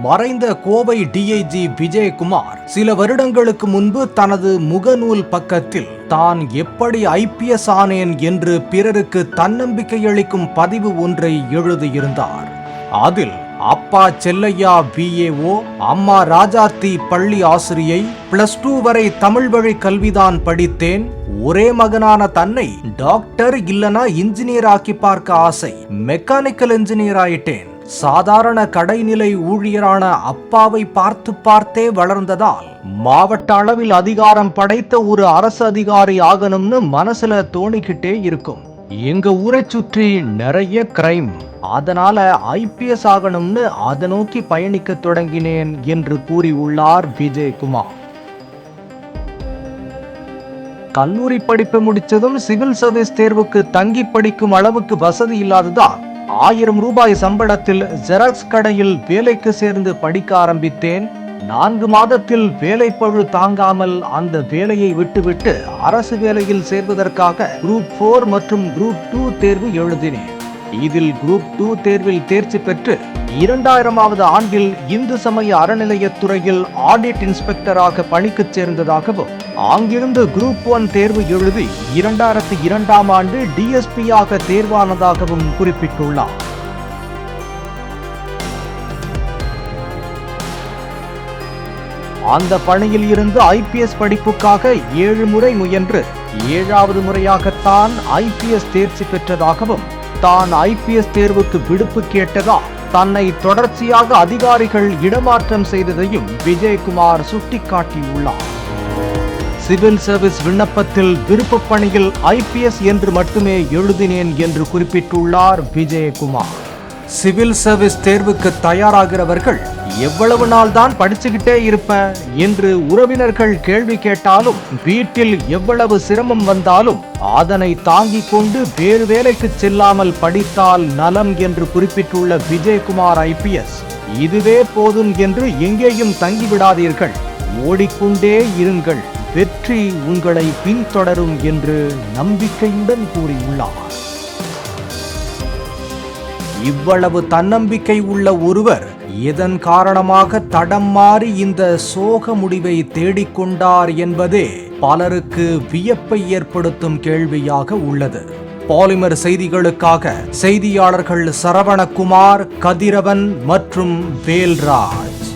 மறைந்த கோவை டிஐஜி விஜயகுமார் சில வருடங்களுக்கு முன்பு தனது முகநூல் பக்கத்தில் தான் எப்படி ஐபிஎஸ் ஆனேன் என்று பிறருக்கு தன்னம்பிக்கை அளிக்கும் பதிவு ஒன்றை எழுதியிருந்தார். அதில் அப்பா செல்லையா விஏஓ, அம்மா ராஜார்த்தி பள்ளி ஆசிரியை, +2 வரை தமிழ் வழி கல்விதான் படித்தேன், ஒரே மகனான தன்னை டாக்டர் இல்லனா இன்ஜினியர் ஆக்கி பார்க்க ஆசை, மெக்கானிக்கல் இன்ஜினியர் ஆயிட்டேன், சாதாரண கடைநிலை ஊழியரான அப்பாவை பார்த்து பார்த்தே வளர்ந்ததால் மாவட்ட அளவில் அதிகாரம் படைத்த ஒரு அரசு அதிகாரி ஆகணும்னு மனசுல தோணிக்கிட்டே இருக்கும். எங்க ஊரை சுற்றி நிறைய கிரைம், அதனால ஐபிஎஸ் ஆகணும்னு அதை நோக்கி பயணிக்க தொடங்கினேன் என்று கூறியுள்ளார் விஜயகுமார். கல்லூரி படிப்பு முடிச்சதும் சிவில் சர்வீஸ் தேர்வுக்கு தங்கி படிக்கும் அளவுக்கு வசதி இல்லாததால் 1000 ரூபாய் சம்பளத்தில் ஜெராக்ஸ் கடையில் வேலைக்கு சேர்ந்து படிக்க ஆரம்பித்தேன். 4 மாதத்தில் வேலைப்பழு தாங்காமல் அந்த வேலையை விட்டுவிட்டு அரசு வேலையில் சேர்வதற்காக குரூப் 4 மற்றும் குரூப் 2 தேர்வு எழுதினேன். இதில் குரூப் 2 தேர்வில் தேர்ச்சி பெற்று 2000வது ஆண்டில் இந்து சமய அறநிலையத்துறையில் ஆடிட் இன்ஸ்பெக்டராக பணிக்கு சேர்ந்ததாகவும், அங்கிருந்து குரூப் 1 தேர்வு எழுதி 2002ஆம் ஆண்டு டிஎஸ்பியாக தேர்வானதாகவும் குறிப்பிட்டுள்ளார். அந்த பணியில் இருந்து ஐபிஎஸ் படிப்புக்காக 7 முறை முயன்று 7வது முறையாகத்தான் ஐபிஎஸ் தேர்ச்சி பெற்றதாகவும், தான் ஐபிஎஸ் தேர்வுக்கு விடுப்பு கேட்டதால் தன்னை தொடர்ச்சியாக அதிகாரிகள் இடமாற்றம் செய்ததையும் விஜயகுமார் சுட்டிக்காட்டியுள்ளார். சிவில் சர்வீஸ் விண்ணப்பத்தில் விருப்ப பணியில் ஐபிஎஸ் என்று மட்டுமே எழுதினேன் என்று குறிப்பிட்டுள்ளார் விஜயகுமார். சிவில் சர்வீஸ் தேர்வுக்கு தயாராகிறவர்கள் எவ்வளவு நாள் தான் படிச்சுக்கிட்டே இருப்ப என்று உறவினர்கள் கேள்வி கேட்டாலும், வீட்டில் எவ்வளவு சிரமம் வந்தாலும் அதனை தாங்கிக் கொண்டு வேறு வேலைக்கு செல்லாமல் படித்தால் நலம் என்று குறிப்பிட்டுள்ள விஜயகுமார் ஐபிஎஸ், இதுவே போதும் என்று எங்கேயும் தங்கிவிடாதீர்கள், ஓடிக்கொண்டே இருங்கள், வெற்றி உங்களை பின்தொடரும் என்று நம்பிக்கையுடன் கூறியுள்ளார். இவ்வளவு தன்னம்பிக்கை உள்ள ஒருவர் இதன் காரணமாக தடம் மாறி இந்த சோக முடிவை தேடிக்கொண்டார் என்பதே பலருக்கு வியப்பை ஏற்படுத்தும் கேள்வியாக உள்ளது. பாலிமர் செய்திகளுக்காக செய்தியாளர்கள் சரவணகுமார், கதிரவன் மற்றும் வேல்ராஜ்.